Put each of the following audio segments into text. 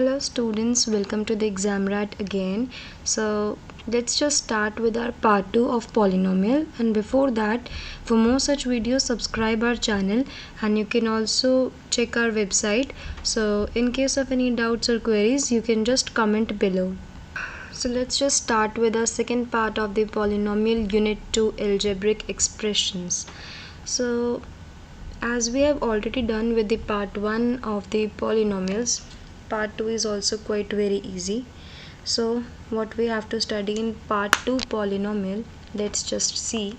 Hello students, welcome to the exam rat again. So let's just start with our part 2 of polynomial, and before that, for more such videos subscribe our channel, and you can also check our website. So in case of any doubts or queries, you can just comment below. So let's just start with the second part of the polynomial unit 2 algebraic expressions. So as we have already done with the part 1 of the polynomials, part 2 is also quite very easy. So what we have to study in part 2 polynomial, let's just see.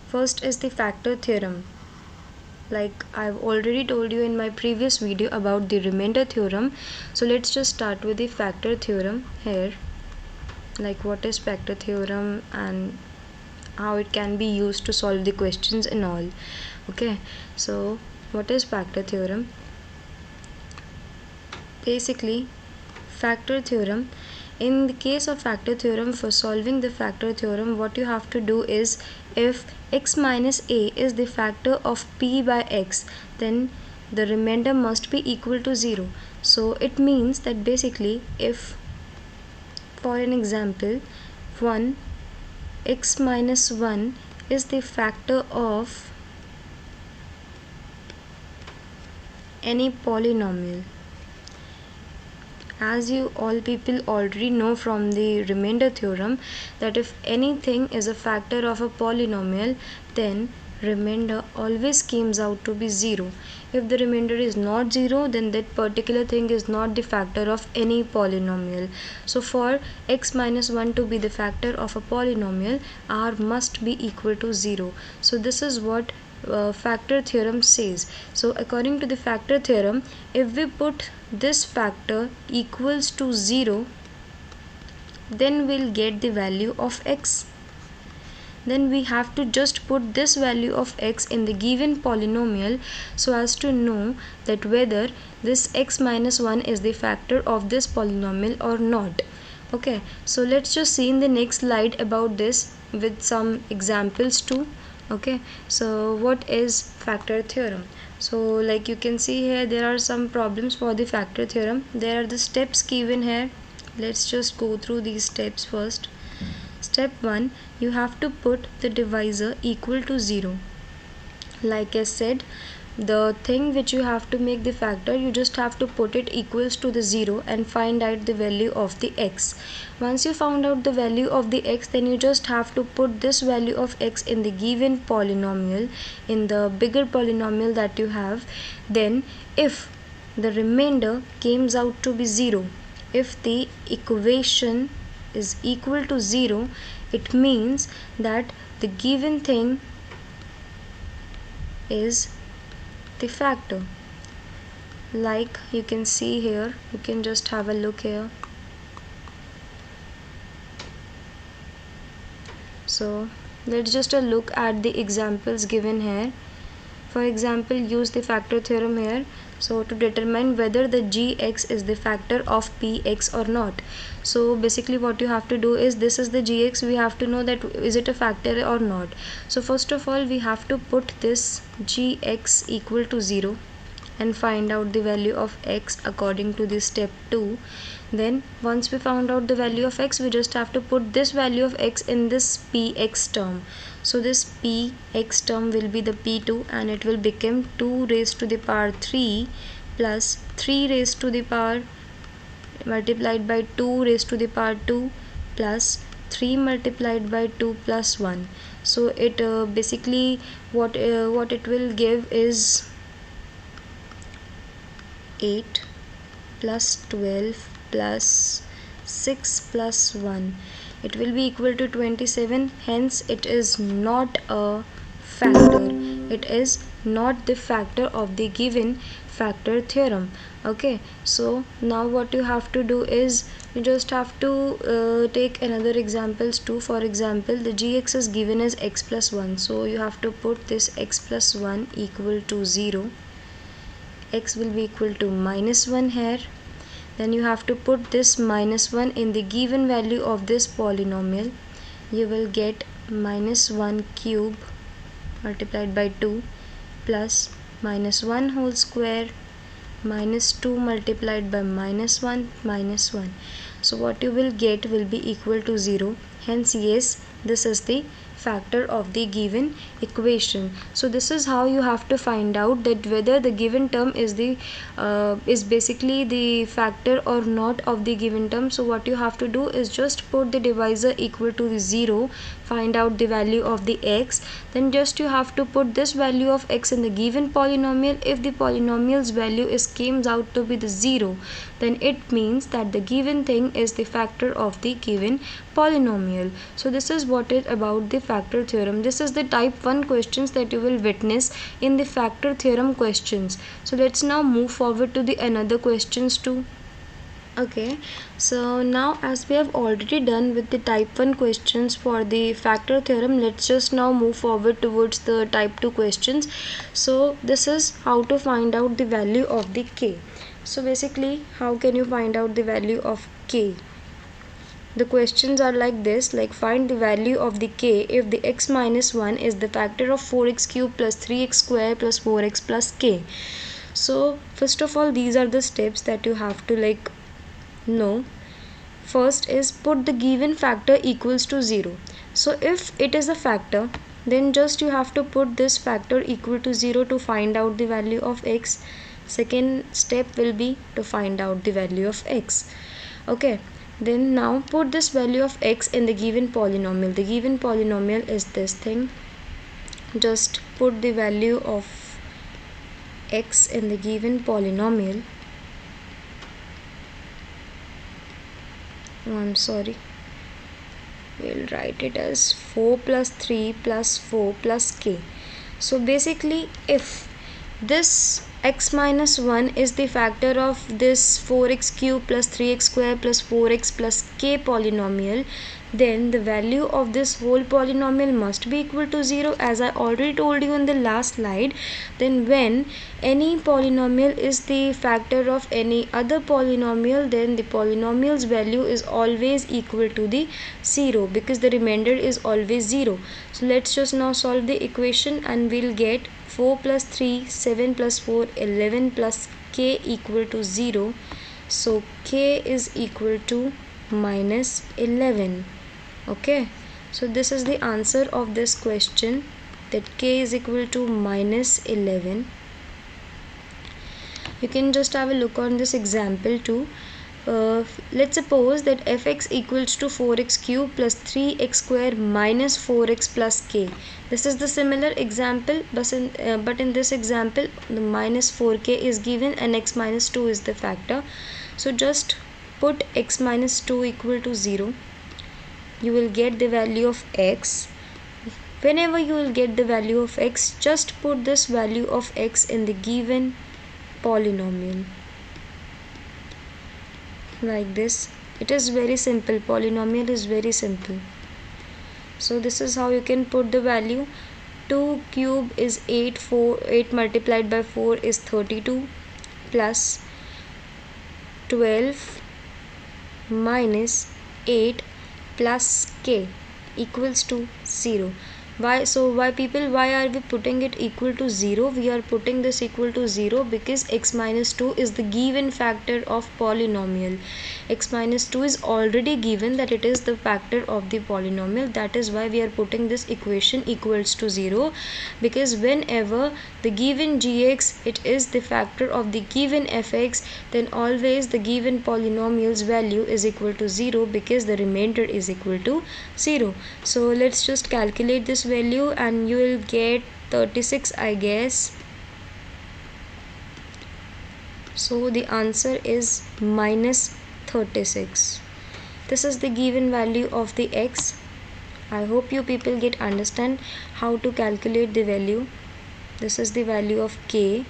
First is the factor theorem. Like I've already told you in my previous video about the remainder theorem, so let's just start with the factor theorem here. Like what is factor theorem and how it can be used to solve the questions and all. Okay, so what is factor theorem? Basically, factor theorem, in the case of factor theorem, for solving the factor theorem, what you have to do is, if x minus a is the factor of p by x, then the remainder must be equal to 0. So it means that basically, if for an example 1 x minus 1 is the factor of any polynomial, as you all people already know from the remainder theorem, that if anything is a factor of a polynomial, then remainder always comes out to be 0. If the remainder is not 0, then that particular thing is not the factor of any polynomial. So for x minus 1 to be the factor of a polynomial, r must be equal to 0. So this is what factor theorem says. So according to the factor theorem, if we put this factor equals to 0, then we'll get the value of x. Then we have to just put this value of x in the given polynomial so as to know that whether this x minus 1 is the factor of this polynomial or not. Okay, so let's just see in the next slide about this with some examples too. Okay, so what is factor theorem? So like you can see here, there are some problems for the factor theorem. There are the steps given here. Let's just go through these steps first. Step 1, you have to put the divisor equal to 0. Like I said, the thing which you have to make the factor, you just have to put it equals to the 0 and find out the value of the x. Once you found out the value of the x, then you just have to put this value of x in the given polynomial, in the bigger polynomial that you have. Then if the remainder comes out to be 0, if the equation is equal to 0, it means that the given thing is the factor. Like you can see here, you can just have a look here. So let's just look at the examples given here. For example, use the factor theorem here. So to determine whether the gx is the factor of px or not. So basically what you have to do is, this is the gx, we have to know that is it a factor or not. So first of all, we have to put this gx equal to 0 and find out the value of x according to this step 2. Then once we found out the value of x, we just have to put this value of x in this px term. So this px term will be the p2, and it will become 2 raised to the power 3 plus 3 raised to the power multiplied by 2 raised to the power 2 plus 3 multiplied by 2 plus 1. So it basically what it will give is 8 plus 12 plus 6 plus 1. It will be equal to 27. Hence it is not a factor. It is not the factor of the given factor theorem. Okay, so now what you have to do is, you just have to take another examples too. For example, the gx is given as x plus 1. So you have to put this x plus 1 equal to 0. X will be equal to minus 1 here. Then you have to put this minus 1 in the given value of this polynomial. You will get minus 1 cube multiplied by 2 plus minus 1 whole square minus 2 multiplied by minus 1 minus 1. So what you will get will be equal to 0. Hence yes, this is the factor of the given equation. So this is how you have to find out that whether the given term is the is basically the factor or not of the given term. So what you have to do is just put the divisor equal to the 0, find out the value of the x, then just you have to put this value of x in the given polynomial. If the polynomial's value is comes out to be the 0, then it means that the given thing is the factor of the given polynomial. So this is what is about the factor theorem. This is the type 1 questions that you will witness in the factor theorem questions. So let's now move forward to the another questions too. Okay, so now as we have already done with the type 1 questions for the factor theorem, let's just now move forward towards the type 2 questions. So this is how to find out the value of the k. So basically, how can you find out the value of k? The questions are like this, like find the value of the k if the x minus 1 is the factor of 4x cube plus 3x square plus 4x plus k. So first of all, these are the steps that you have to like know. First is put the given factor equals to 0. So if it is a factor, then just you have to put this factor equal to 0 to find out the value of x. Second step will be to find out the value of x. Okay, then now put this value of x in the given polynomial. The given polynomial is this thing. Just put the value of x in the given polynomial. Oh, I'm sorry. We'll write it as 4 plus 3 plus 4 plus k. So basically, if this x minus 1 is the factor of this 4x cube plus 3x square plus 4x plus k polynomial, then the value of this whole polynomial must be equal to 0, as I already told you in the last slide. Then when any polynomial is the factor of any other polynomial, then the polynomial's value is always equal to the 0, because the remainder is always 0. So let's just now solve the equation and we'll get 4 plus 3, 7 plus 4, 11 plus k equal to 0. So k is equal to minus 11. Okay, so this is the answer of this question, that k is equal to minus 11. You can just have a look on this example too. Let's suppose that fx equals to 4x cube plus 3x square minus 4x plus k. This is the similar example, but in this example the minus 4k is given and x minus 2 is the factor. So just put x minus 2 equal to 0. You will get the value of x. Whenever you will get the value of x, just put this value of x in the given polynomial. Like this. It is very simple. Polynomial is very simple. So this is how you can put the value. 2 cube is 8, 8 multiplied by 4 is 32 plus 12 minus 8 plus k equals to 0. Why are we putting it equal to 0? We are putting this equal to 0 because x minus 2 is the given factor of polynomial. X minus 2 is already given that it is the factor of the polynomial. That is why we are putting this equation equals to 0, because whenever the given gx it is the factor of the given fx, then always the given polynomial's value is equal to 0, because the remainder is equal to 0. So let's just calculate this value and you will get 36, I guess. So the answer is minus 36. This is the given value of the x. I hope you people get understand how to calculate the value. This is the value of k.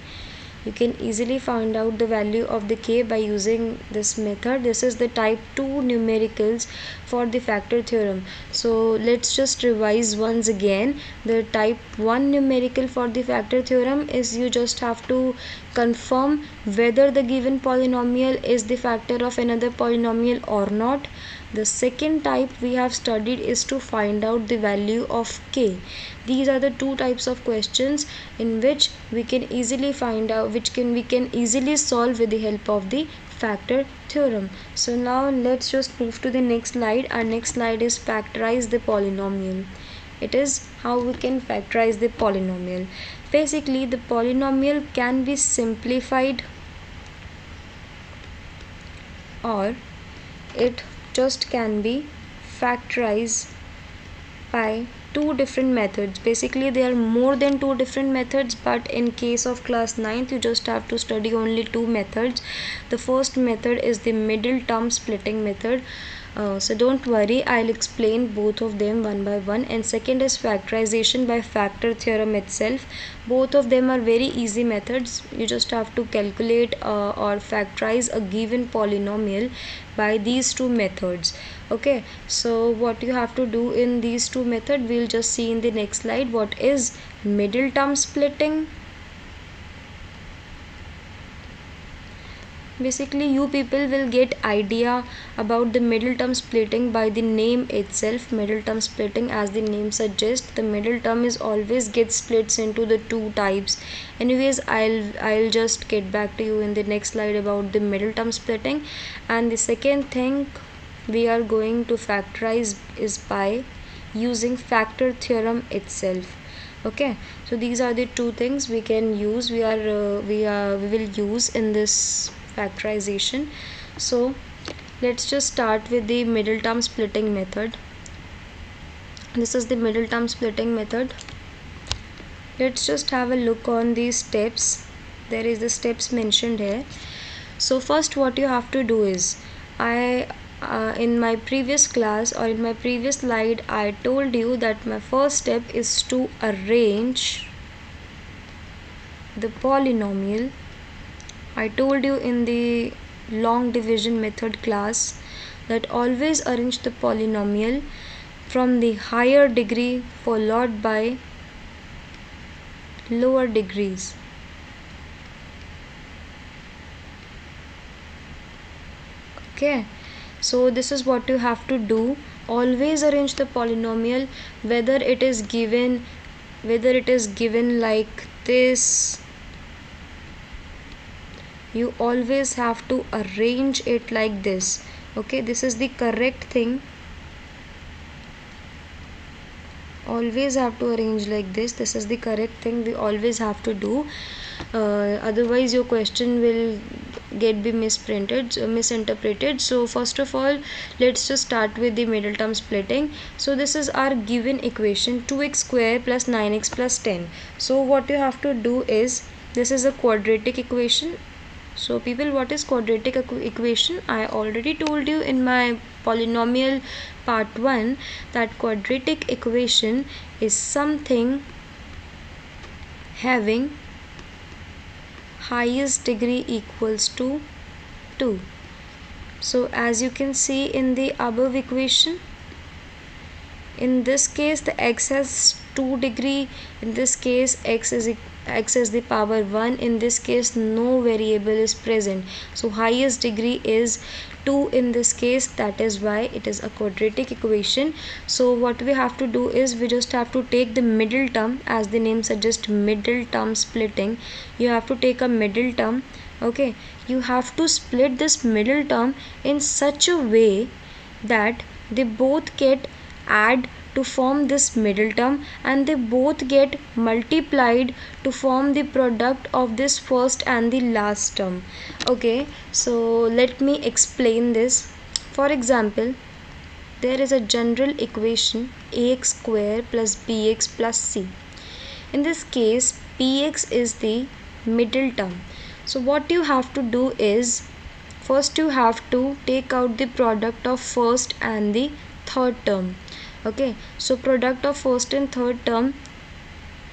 You can easily find out the value of the k by using this method. This is the type 2 numericals for the factor theorem. So let's just revise once again. The type 1 numerical for the factor theorem is you just have to confirm whether the given polynomial is the factor of another polynomial or not. The second type we have studied is to find out the value of k. These are the two types of questions in which we can easily find out, we can easily solve with the help of the factor theorem. So now let's just move to the next slide. Our next slide is factorize the polynomial. It is how we can factorize the polynomial. Basically, the polynomial can be simplified or it just can be factorized by two different methods. Basically, there are more than two different methods, but in case of class 9th, you just have to study only two methods. The first method is the middle term splitting method. So don't worry, I'll explain both of them one by one. And second is factorization by factor theorem itself. Both of them are very easy methods. You just have to calculate or factorize a given polynomial by these two methods. Okay, so what you have to do in these two methods, we'll just see in the next slide. What is middle term splitting? Basically, you people will get idea about the middle term splitting by the name itself. Middle term splitting, as the name suggests, the middle term is always gets splits into the two types. Anyways, I'll just get back to you in the next slide about the middle term splitting. And the second thing we are going to factorize is by using factor theorem itself. Okay, so these are the two things we can use. We will use in this factorization. So let's just start with the middle term splitting method. This is the middle term splitting method. Let's just have a look on these steps. There is the steps mentioned here. So first what you have to do is, in my previous class or in my previous slide, I told you that my first step is to arrange the polynomial. I told you in the long division method class that always arrange the polynomial from the higher degree followed by lower degrees. Okay, so this is what you have to do. Always arrange the polynomial, whether it is given like this, you always have to arrange it like this. Okay, this is the correct thing. Always have to arrange like this. This is the correct thing we always have to do. Otherwise your question will be misinterpreted. So first of all, let's just start with the middle term splitting. So this is our given equation, 2x square plus 9x plus 10. So what you have to do is, this is a quadratic equation. So people, what is quadratic equation? I already told you in my polynomial part 1 that quadratic equation is something having highest degree equals to 2. So as you can see in the above equation, in this case the x has 2 degree, in this case x is the power 1, in this case no variable is present, so highest degree is 2 in this case. That is why it is a quadratic equation. So what we have to do is, we just have to take the middle term, as the name suggests, middle term splitting. You have to take a middle term. Okay, you have to split this middle term in such a way that they both get add to form this middle term, and they both get multiplied to form the product of this first and the last term. Okay, so let me explain this. For example, there is a general equation ax square plus bx plus c. In this case, px is the middle term. So what you have to do is, first you have to take out the product of first and the third term. Okay, so product of first and third term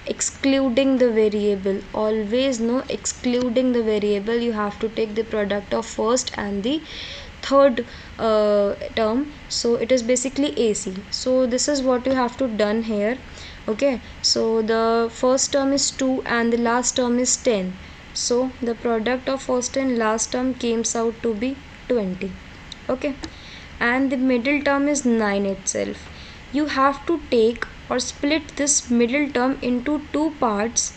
excluding the variable. Always no, excluding the variable, you have to take the product of first and the third term. So it is basically AC. So this is what you have to done here. Okay, so the first term is 2 and the last term is 10. So the product of first and last term comes out to be 20. Okay, and the middle term is 9 itself. You have to take or split this middle term into two parts,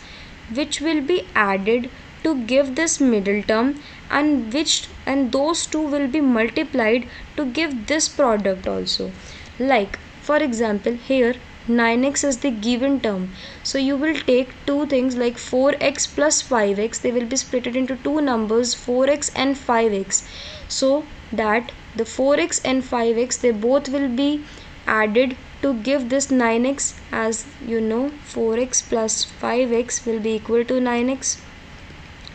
which will be added to give this middle term, and those two will be multiplied to give this product also. Like for example, here 9x is the given term, so you will take two things like 4x plus 5x. They will be split into two numbers, 4x and 5x, so that the 4x and 5x, they both will be added to give this 9x. As you know, 4x plus 5x will be equal to 9x.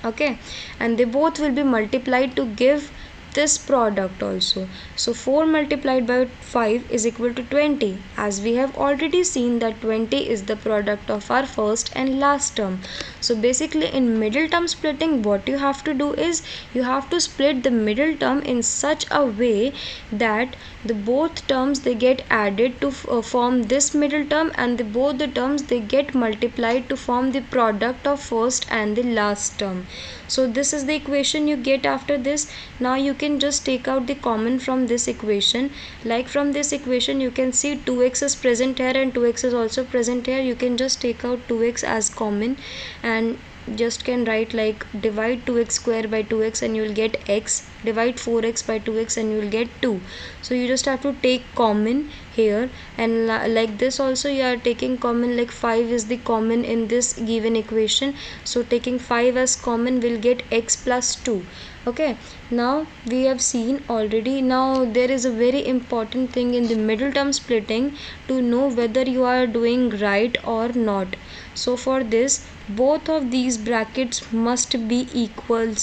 Okay, and they both will be multiplied to give this product also. So 4 multiplied by 5 is equal to 20, as we have already seen that 20 is the product of our first and last term. So basically in middle term splitting, what you have to do is you have to split the middle term in such a way that the both terms, they get added to form this middle term, and both the terms, they get multiplied to form the product of first and the last term. So this is the equation you get after this. Now you can just take out the common from this equation. Like from this equation you can see 2x is present here and 2x is also present here. You can just take out 2x as common and just can write like divide 2x square by 2x and you will get x, divide 4x by 2x and you will get 2. So you just have to take common here, and like this also you are taking common, like 5 is the common in this given equation, so taking 5 as common will get x plus 2. Okay, now we have seen already. Now there is a very important thing in the middle term splitting to know whether you are doing right or not. So for this, both of these brackets must be equal.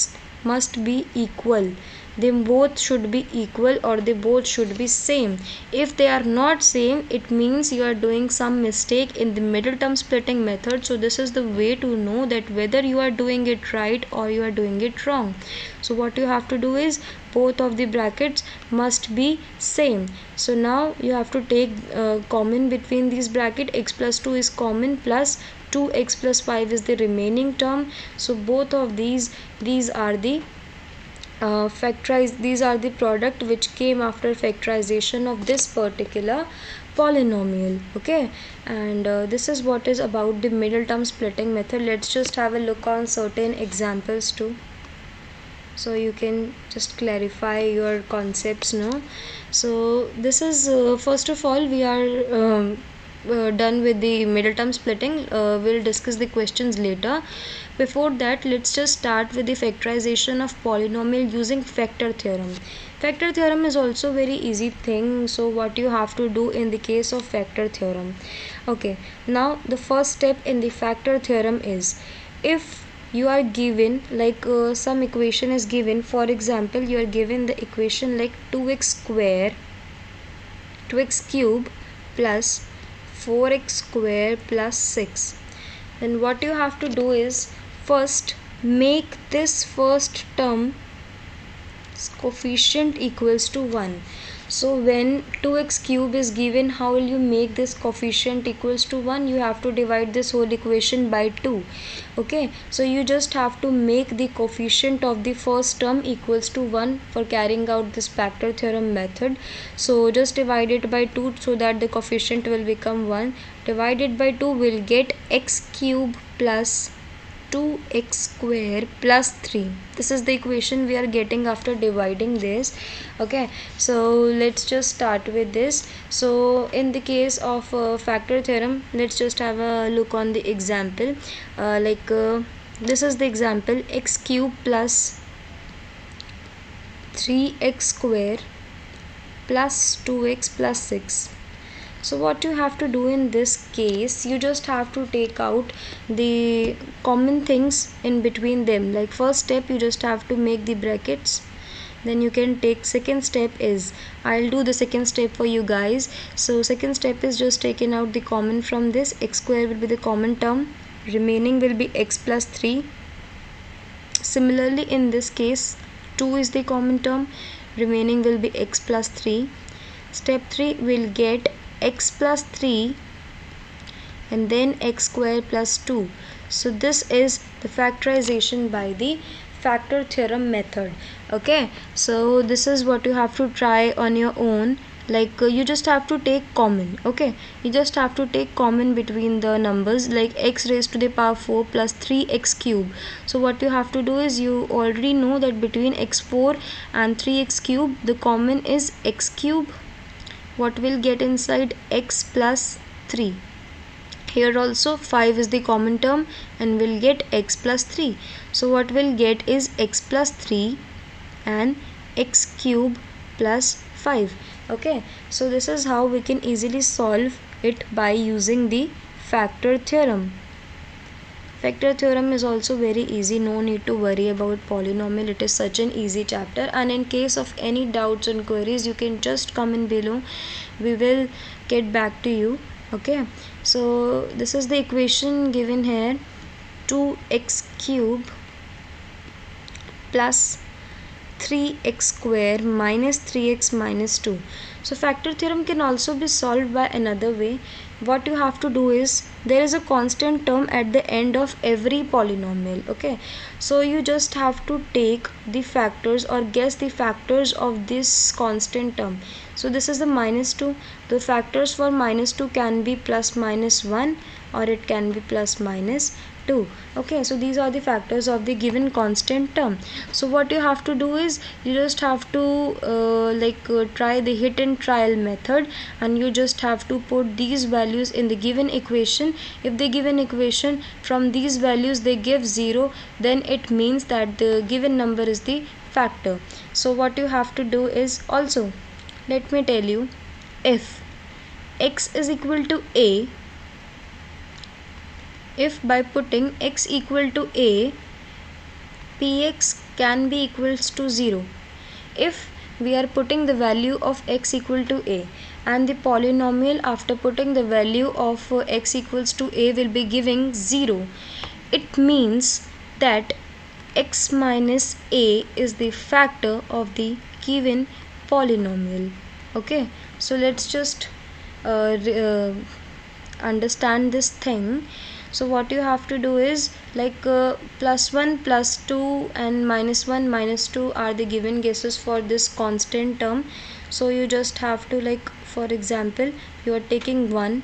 They both should be equal, or they both should be same. If they are not same, it means you are doing some mistake in the middle term splitting method. So this is the way to know that whether you are doing it right or you are doing it wrong. So what you have to do is both of the brackets must be same. So now you have to take common between these bracket. X plus 2 is common, plus 2x plus 5 is the remaining term. So both of these are the these are the product which came after factorization of this particular polynomial. Okay, and this is what is about the middle term splitting method. Let's just have a look on certain examples too, so you can just clarify your concepts now. So this is first of all we are done with the middle term splitting. We'll discuss the questions later. Before that, let's just start with the factorization of polynomial using factor theorem. Factor theorem is also very easy thing. So what you have to do in the case of factor theorem. Okay, now the first step in the factor theorem is, if you are given like some equation is given, for example you are given the equation like 2x square 2x cube plus 4x square plus 6, then what you have to do is first make this first term coefficient equals to 1. So when 2x cube is given, how will you make this coefficient equals to 1? You have to divide this whole equation by 2. Okay, so you just have to make the coefficient of the first term equals to 1 for carrying out this factor theorem method. So just divide it by 2 so that the coefficient will become 1. Divided by 2 will get x cube plus 2x square plus 3. This is the equation we are getting after dividing this. Okay, so let's just start with this. So in the case of factor theorem, let's just have a look on the example. This is the example: x cube plus 3x square plus 2x plus 6. So what you have to do in this case, you just have to take out the common things in between them. Like first step, you just have to make the brackets. Then you can take second step is, I'll do the second step for you guys. So second step is just taking out the common from this. X square will be the common term, remaining will be x plus 3. Similarly in this case, 2 is the common term, remaining will be x plus 3. Step 3 will get x plus 3 and then x square plus 2. So this is the factorization by the factor theorem method. Okay, so this is what you have to try on your own. Like you just have to take common. Okay, you just have to take common between the numbers, like x raised to the power 4 plus 3x cube. So what you have to do is, you already know that between x4 and 3x cube the common is x cube. What will get inside? X plus 3. Here also 5 is the common term and we'll get x plus 3. So what we'll get is x plus 3 and x cube plus 5. Okay, so this is how we can easily solve it by using the factor theorem. Factor theorem is also very easy, no need to worry about polynomial. It is such an easy chapter, and in case of any doubts and queries you can just comment below, we will get back to you. Okay, so this is the equation given here, 2x cube plus 3x square minus 3x minus 2. So factor theorem can also be solved by another way. What you have to do is, there is a constant term at the end of every polynomial. Okay, so you just have to take the factors or guess the factors of this constant term. So this is the minus 2. The factors for minus 2 can be plus minus 1 or it can be plus minus 2. Okay, so these are the factors of the given constant term. So what you have to do is, you just have to try the hit and trial method, and you just have to put these values in the given equation. If the given equation from these values they give 0, then it means that the given number is the factor. So what you have to do is, also let me tell you, if x is equal to a, if by putting x equal to a, px can be equals to 0. If we are putting the value of x equal to a, and the polynomial after putting the value of x equals to a will be giving 0, it means that x minus a is the factor of the given polynomial. Okay, so let's just understand this thing. So what you have to do is, plus 1 plus 2 and minus 1 minus 2 are the given guesses for this constant term. So you just have to, for example, you are taking 1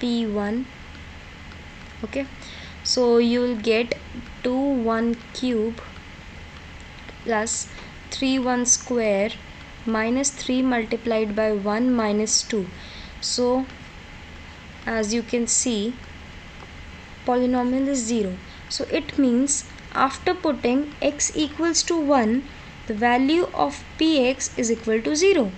p1. Okay, so you will get 2 1 cube plus 3 1 square minus 3 multiplied by 1 minus 2. So as you can see, polynomial is 0. So it means after putting x equals to 1, the value of px is equal to 0.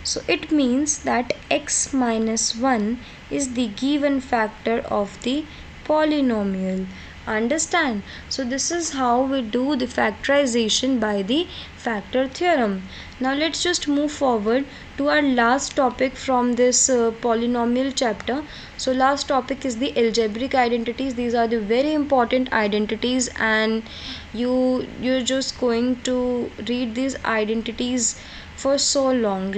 So it means that x minus 1 is the given factor of the polynomial. Understand? So this is how we do the factorization by the factor theorem. Now let's just move forward to our last topic from this polynomial chapter. So last topic is the algebraic identities. These are the very important identities, and you're just going to read these identities for so long.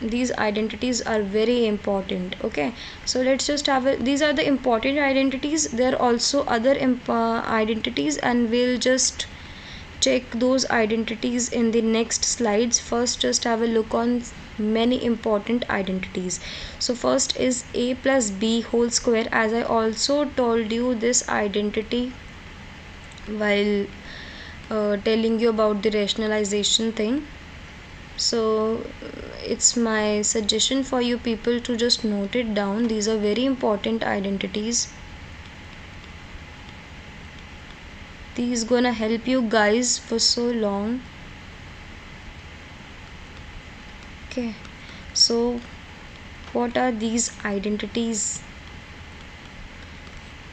These identities are very important. Okay, so let's just have these are the important identities. There are also other identities, and we'll just check those identities in the next slides. First, just have a look on many important identities. So first is a plus b whole square. As I also told you this identity while telling you about the rationalization thing. So it's my suggestion for you people to just note it down. These are very important identities. These gonna help you guys for so long. Okay, so what are these identities?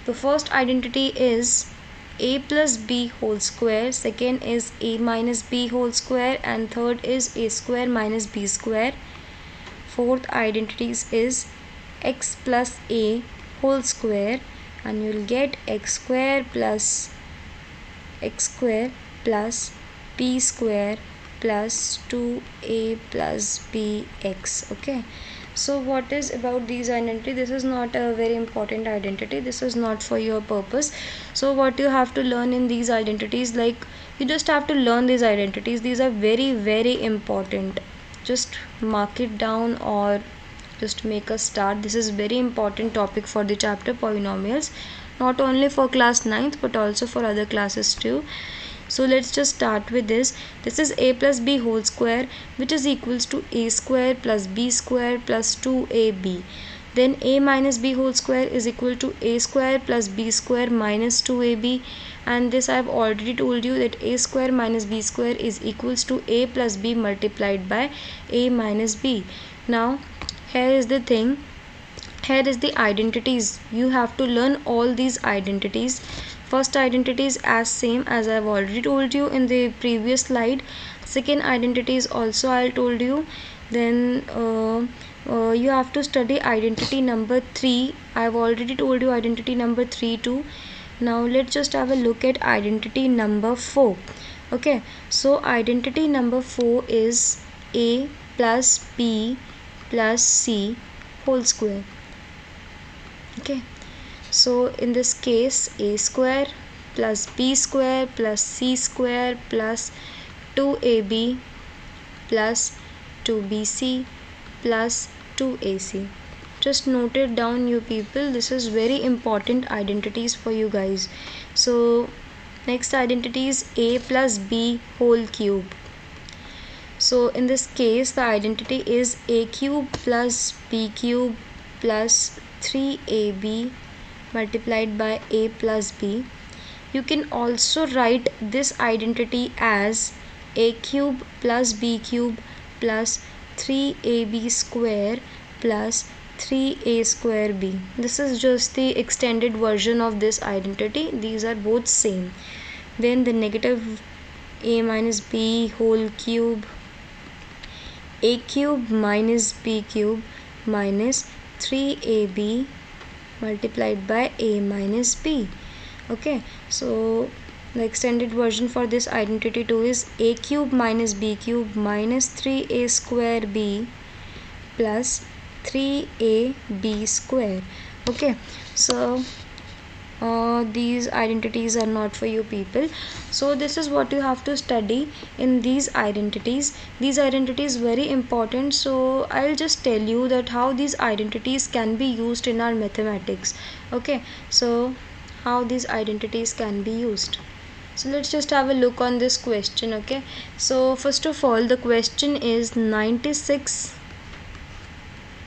The first identity is a plus b whole square, second is a minus b whole square, and third is a square minus b square. Fourth identity is x plus a whole square, and you will get x square plus p square plus 2a plus bx. Okay, so what is about these identity? This is not a very important identity. This is not for your purpose. So what you have to learn in these identities, You just have to learn these identities. These are very, very important. Just mark it down or just make a start. This is very important topic for the chapter polynomials, not only for class 9th but also for other classes too. So let's just start with this. This is a plus b whole square, which is equals to a square plus b square plus 2ab. Then a minus b whole square is equal to a square plus b square minus 2ab. And this I have already told you that a square minus b square is equals to a plus b multiplied by a minus b. Now here is the thing. Here is the identities. You have to learn all these identities. First identity is as same as I have already told you in the previous slide. Second identity is also I told you. Then you have to study identity number 3. I have already told you identity number 3 too. Now let's just have a look at identity number 4. Okay, so identity number 4 is a plus b plus c whole square. Okay, so in this case a square plus b square plus c square plus 2ab plus 2bc plus 2ac. Just note it down, you people. This is very important identities for you guys. So next identity is a plus b whole cube. So in this case the identity is a cube plus b cube plus 3ab multiplied by a plus b. You can also write this identity as a cube plus b cube plus 3ab square plus 3a square b. This is just the extended version of this identity. These are both same. Then the negative a minus b whole cube, a cube minus b cube minus 3ab multiplied by a minus b. Okay, so the extended version for this identity 2 is a cube minus b cube minus 3a square b plus 3ab square. Okay, so these identities are not for you people. So this is what you have to study in these identities. These identities very important. So I'll just tell you that how these identities can be used in our mathematics. Okay, so how these identities can be used. So let's just have a look on this question. Okay, so first of all the question is 96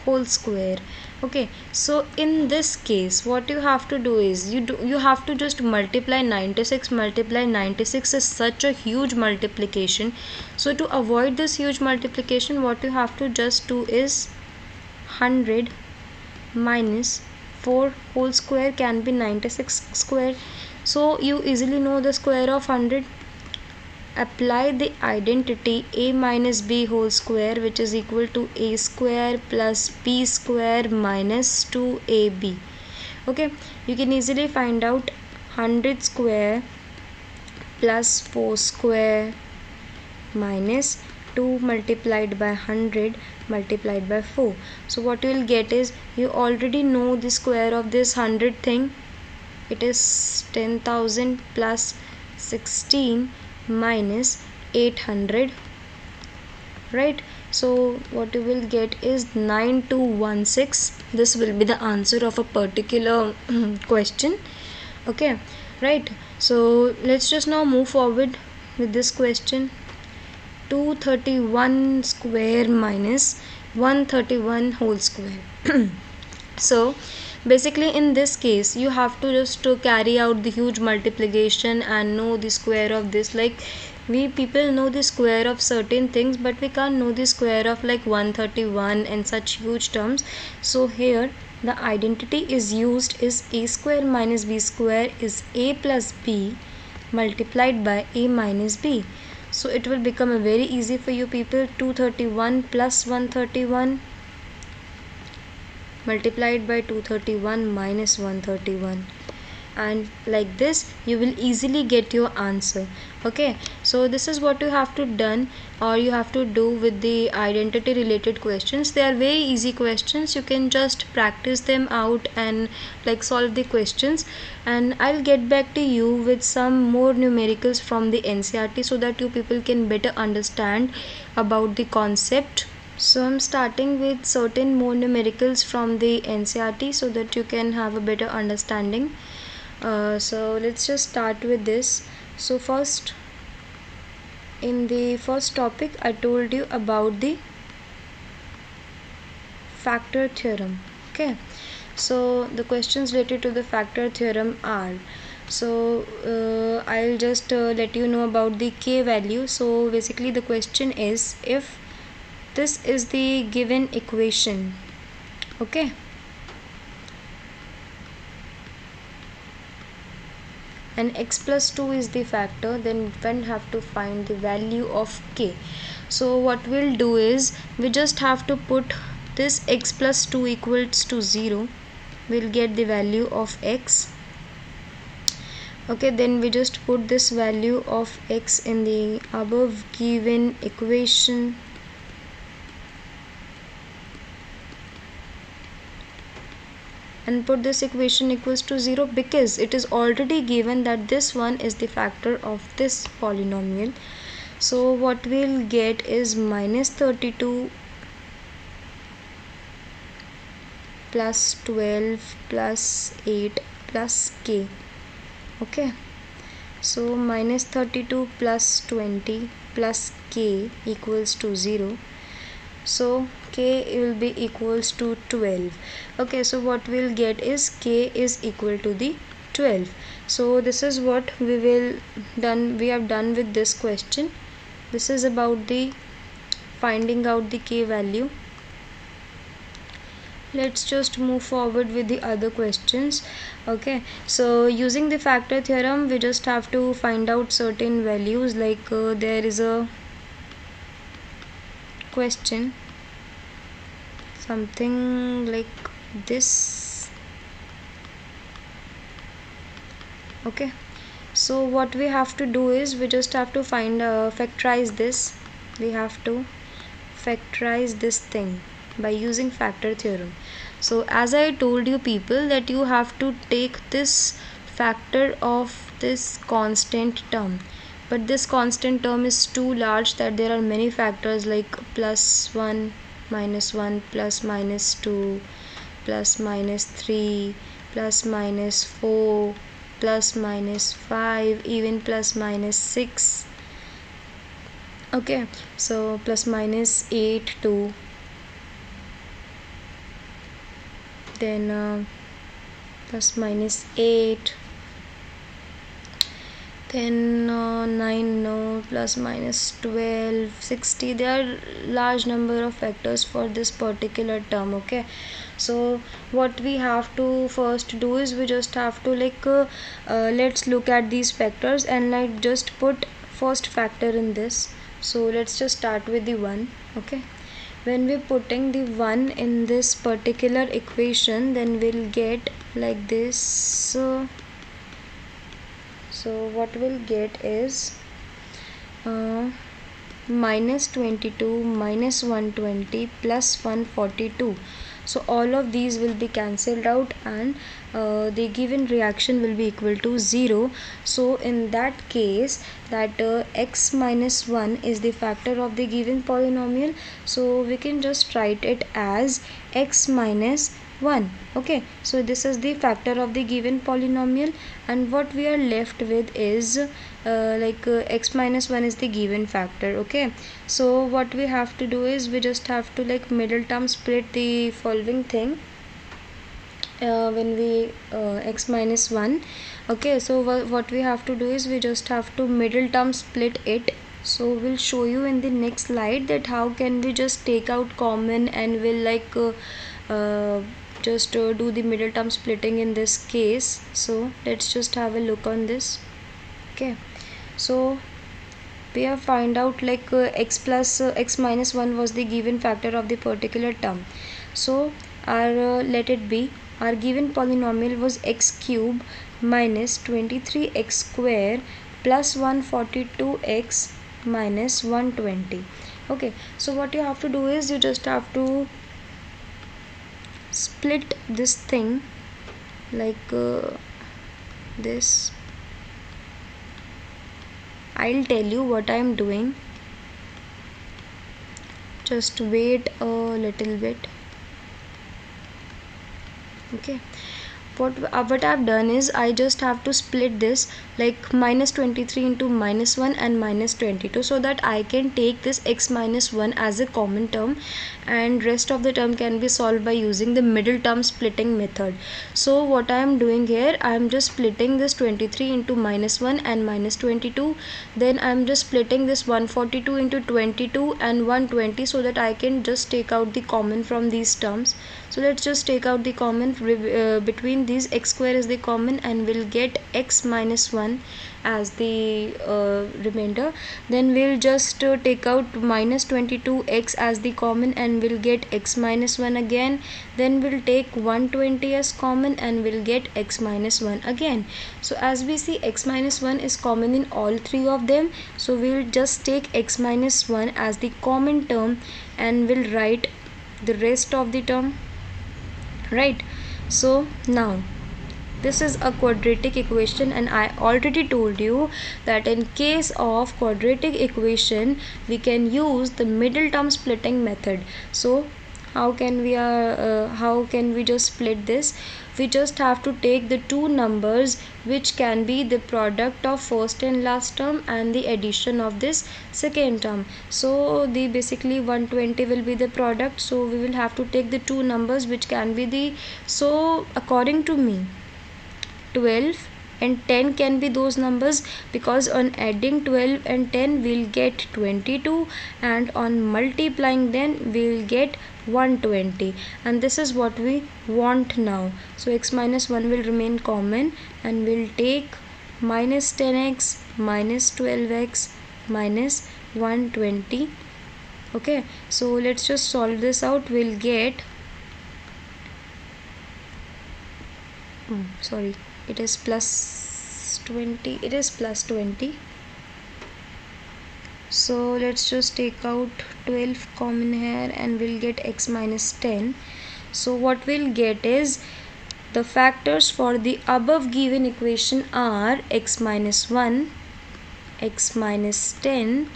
whole square. Okay, so in this case what you have to do is you have to just multiply 96. Multiply 96 is such a huge multiplication. So to avoid this huge multiplication, what you have to just do is 100 minus 4 whole square can be 96 square. So you easily know the square of 100. Apply the identity a minus b whole square, which is equal to a square plus b square minus 2ab. Okay, you can easily find out 100 square plus 4 square minus 2 multiplied by 100 multiplied by 4. So what you will get is, you already know the square of this 100 thing. It is 10,000 plus 16 minus 800, right? So what you will get is 9216. This will be the answer of a particular question. Okay, right? So let's just now move forward with this question. 231 square minus 131 whole square. So basically in this case you have to just to carry out the huge multiplication and know the square of this. Like we people know the square of certain things, but we can't know the square of like 131 and such huge terms. So here the identity is used is a square minus b square is a plus b multiplied by a minus b. So it will become a very easy for you people. 231 plus 131 multiplied by 231 minus 131, and like this you will easily get your answer. Okay, so this is what you have to done or you have to do with the identity related questions. They are very easy questions, you can just practice them out and like solve the questions, and I'll get back to you with some more numericals from the NCERT so that you people can better understand about the concept. So I'm starting with certain more numericals from the NCERT so that you can have a better understanding. So let's just start with this. So first, in the first topic I told you about the factor theorem. Okay, so the questions related to the factor theorem are, so I'll just let you know about the k value. So basically the question is, if this is the given equation, okay, and x plus 2 is the factor, then we have to find the value of k. So what we'll do is we just have to put this x plus 2 equals to 0, we'll get the value of x. Okay, then we just put this value of x in the above given equation, and put this equation equals to 0 because it is already given that this one is the factor of this polynomial. So what we'll get is minus 32 plus 12 plus 8 plus k. Okay, so minus 32 plus 20 plus k equals to 0. So k will be equals to 12. Okay, so what we'll get is k is equal to the 12. So this is what we have done with this question. This is about the finding out the k value. Let's just move forward with the other questions. Okay, so using the factor theorem we just have to find out certain values, like there is a question something like this. Okay, so what we have to do is we just have to factorize this. We have to factorize this thing by using factor theorem. So as I told you people that you have to take this factor of this constant term, but this constant term is too large that there are many factors like plus 1, minus 1, plus minus 2, plus minus 3, plus minus 4, plus minus 5, even plus minus 6. Okay, so plus minus 8 too, then plus minus 8, then 9, no, plus minus 12, 60. There are large number of factors for this particular term. Okay, so what we have to first do is we just have to let's look at these factors and like just put first factor in this. So let's just start with the 1. Okay, when we're putting the 1 in this particular equation, then we'll get like this. So what we'll get is minus 22 minus 120 plus 142. So all of these will be cancelled out and the given reaction will be equal to 0. So in that case, that x minus 1 is the factor of the given polynomial, so we can just write it as x minus 1. Okay, so this is the factor of the given polynomial, and what we are left with is x minus 1 is the given factor. Okay, so what we have to do is we just have to middle term split the following thing when we x minus 1. Okay, so what we have to do is we just have to middle term split it. So we'll show you in the next slide that how can we just take out common, and we'll just do the middle term splitting in this case. So let's just have a look on this. Okay, so we have find out x minus 1 was the given factor of the particular term. So our let it be our given polynomial was x cube minus 23x square plus 142x minus 120. Okay, so what you have to do is you just have to split this thing like this. I'll tell you what I'm doing. Just wait a little bit. Okay, what I've done is I just have to split this like minus 23 into minus 1 and minus 22, so that I can take this x minus 1 as a common term, and rest of the term can be solved by using the middle term splitting method. So what I am doing here, I am just splitting this 23 into minus 1 and minus 22, then I am just splitting this 142 into 22 and 120, so that I can just take out the common from these terms. So let's just take out the common between these. X square is the common, and we'll get x minus 1 as the remainder. Then we'll just take out minus 22x as the common, and we'll get x minus 1 again. Then we'll take 120 as common, and we'll get x minus 1 again. So as we see, x minus 1 is common in all three of them, so we'll just take x minus 1 as the common term, and we'll write the rest of the term, right? So now this is a quadratic equation, and I already told you that in case of quadratic equation we can use the middle term splitting method. So how can we just split this? We just have to take the two numbers which can be the product of first and last term and the addition of this second term. So the basically 120 will be the product, so we will have to take the two numbers which can be the, so according to me 12 and 10 can be those numbers, because on adding 12 and 10 we'll get 22, and on multiplying then we'll get 120, and this is what we want now. So x minus 1 will remain common, and we'll take minus 10x minus 12x minus 120. Okay, so let's just solve this out. We'll get it is plus 20. It is plus 20. So let's just take out 12 common here, and we'll get x minus 10. So what we'll get is the factors for the above given equation are x minus 1, x minus 10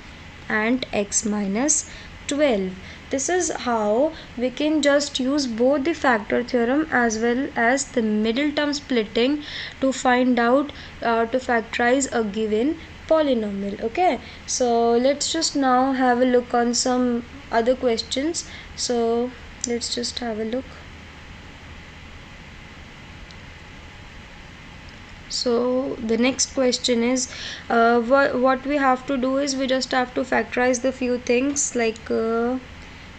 and x minus 12. This is how we can just use both the factor theorem as well as the middle term splitting to find out to factorize a given polynomial. Okay, so let's just now have a look on some other questions. So let's just have a look. So the next question is what we have to do is we just have to factorize the few things, like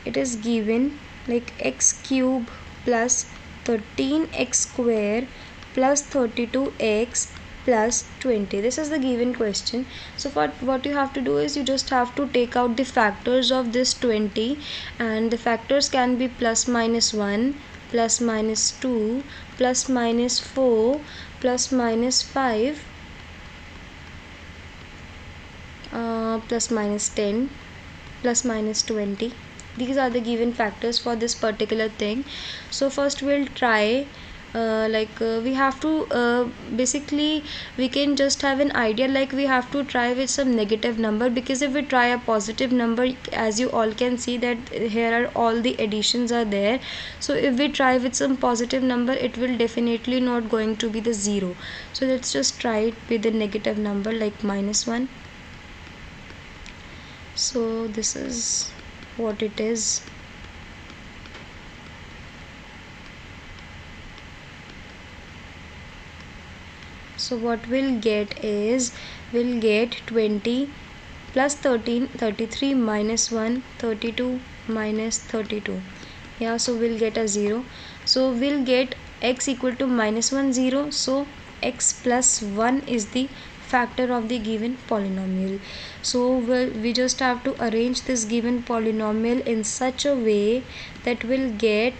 it is given like x cube plus 13x square plus 32x plus 20. This is the given question. So what you have to do is you just have to take out the factors of this 20, and the factors can be plus minus 1, plus minus 2, plus minus 4, plus minus 5, plus minus 10, plus minus 20. These are the given factors for this particular thing. So first we'll try we have to basically we can just have an idea, like we have to try with some negative number, because if we try a positive number, as you all can see that here are all the additions are there. So if we try with some positive number, it will definitely not going to be the 0. So let's just try it with the negative number like minus 1. So this is what it is. So what we'll get is we'll get 20 plus 13, 33 minus 1, 32 minus 32. Yeah, so we'll get a 0. So we'll get x equal to minus 1, 0. So x plus 1 is the factor of the given polynomial. So we just have to arrange this given polynomial in such a way that we'll get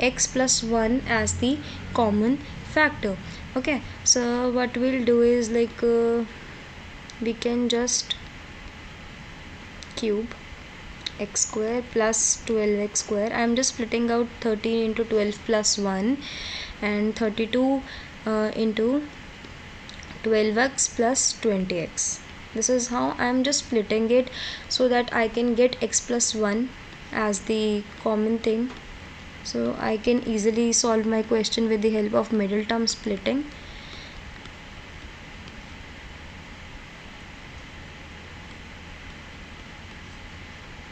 x plus 1 as the common factor. Okay, so what we'll do is we can just cube x square plus 12x square. I am just splitting out 13 into 12 plus 1 and 32 into 12x plus 20x. This is how I am just splitting it so that I can get x plus 1 as the common thing. So I can easily solve my question with the help of middle term splitting.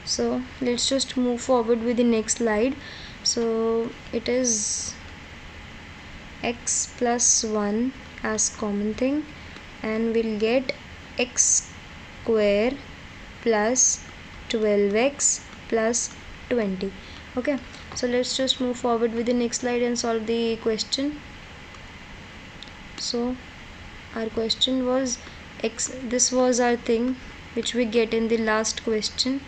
So let's just move forward with the next slide. So it is x plus 1 as common thing, and we'll get x square plus 12x plus 20. Okay, so let's just move forward with the next slide and solve the question. So our question was x, this was our thing which we get in the last question.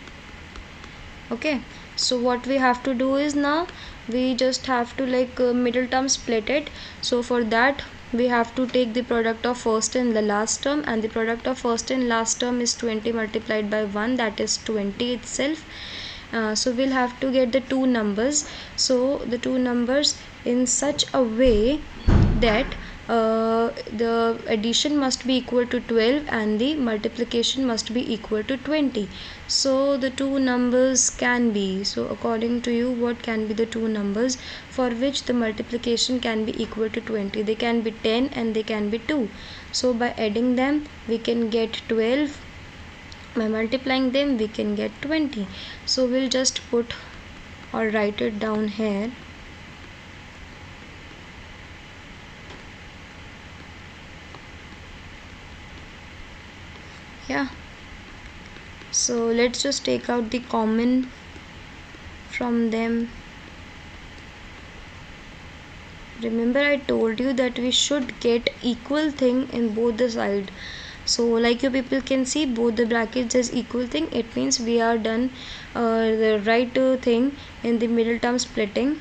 Okay, so what we have to do is now we just have to middle term split it. So for that we have to take the product of first and the last term, and the product of first and last term is 20 multiplied by 1, that is 20 itself. So we'll have to get the two numbers. So the two numbers in such a way that the addition must be equal to 12 and the multiplication must be equal to 20. So the two numbers can be, so according to you, what can be the two numbers for which the multiplication can be equal to 20? They can be 10 and they can be 2. So by adding them we can get 12, by multiplying them we can get 20. So we'll just put or write it down here. Yeah, so let's just take out the common from them. Remember, I told you that we should get equal thing in both the side. So like you people can see, both the brackets is equal thing. It means we are done the right thing in the middle term splitting.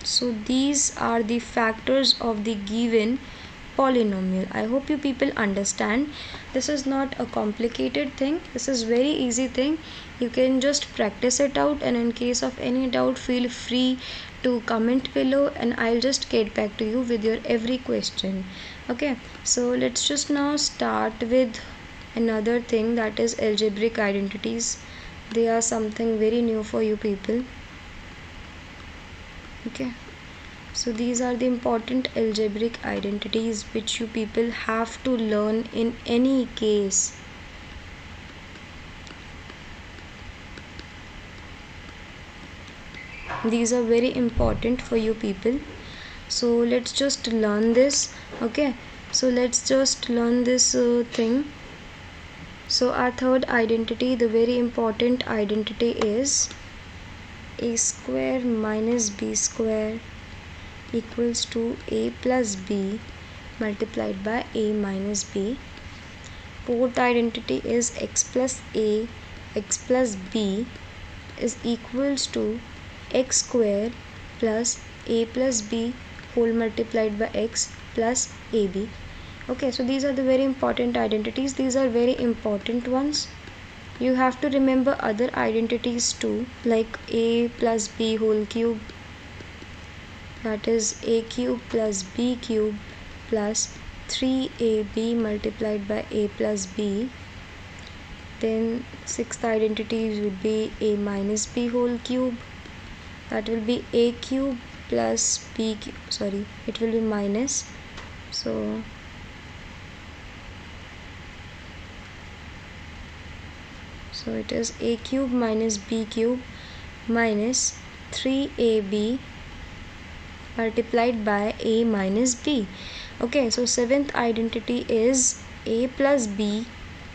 So these are the factors of the given polynomial. I hope you people understand. This is not a complicated thing. This is very easy thing. You can just practice it out, and in case of any doubt feel free to comment below and I'll just get back to you with your every question. Okay, so let's just now start with another thing, that is algebraic identities. They are something very new for you people. Okay, so these are the important algebraic identities which you people have to learn in any case. These are very important for you people. So let's just learn this. Okay, so let's just learn this thing. So our third identity, the very important identity, is a square minus b square equals to a plus b multiplied by a minus b. Fourth identity is x plus a, x plus b is equals to x square plus a plus b whole multiplied by x plus ab. Okay, so these are the very important identities. These are very important ones. You have to remember other identities too, like a plus b whole cube, that is a cube plus b cube plus 3ab multiplied by a plus b. Then sixth identity would be a minus b whole cube, that will be a cube plus b cube, sorry, it will be minus, so it is a cube minus b cube minus 3ab multiplied by a minus b. Okay, so seventh identity is a plus b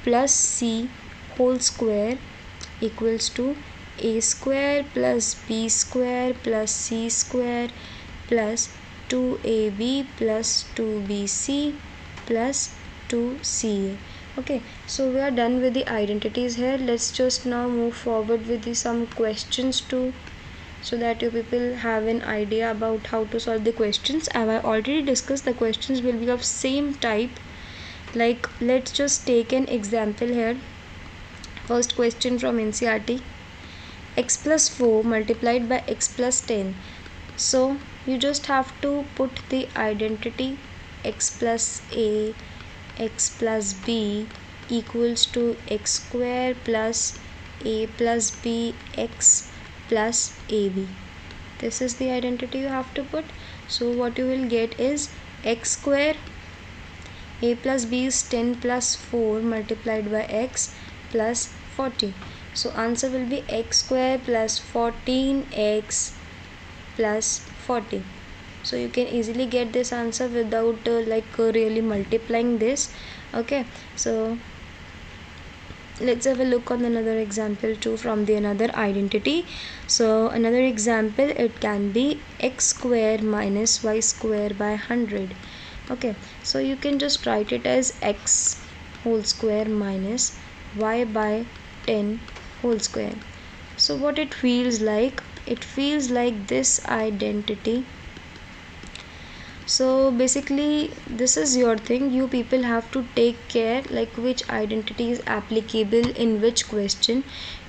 plus c whole square equals to a square plus b square plus c square plus 2ab plus 2bc plus 2ca. Okay, so we are done with the identities here. Let's just now move forward with some questions too. so that you people have an idea about how to solve the questions. As I already discussed, the questions will be of same type. Like, let's just take an example here. First question from NCERT: x plus 4 multiplied by x plus 10. So you just have to put the identity x plus a, x plus b equals to x square plus a plus b x plus ab. This is the identity you have to put. So what you will get is x square, a plus b is 10 plus 4 multiplied by x plus 40. So answer will be x square plus 14x plus 40. So you can easily get this answer without really multiplying this. Okay, so let's have a look on another example too from the another identity. So another example, it can be x square minus y square by 100. Okay, so you can just write it as x whole square minus y by 10 whole square. So what it feels like, it feels like this identity. So basically this is your thing. You people have to take care like which identity is applicable in which question.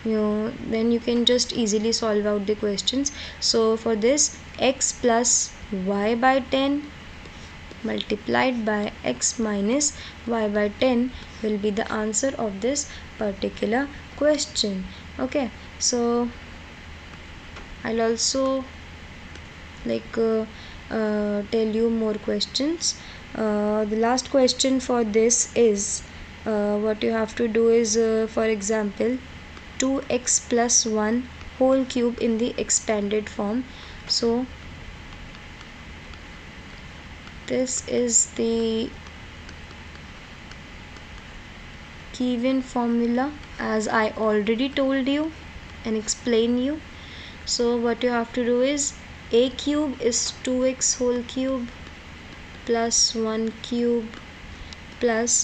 Then you can just easily solve out the questions. So for this, x plus y by 10 multiplied by x minus y by 10 will be the answer of this particular question. Okay, so I'll also tell you more questions. The last question for this is what you have to do is for example 2x plus 1 whole cube in the expanded form. So this is the Kevin formula, as I already told you and explain you. So what you have to do is a cube is 2x whole cube plus 1 cube plus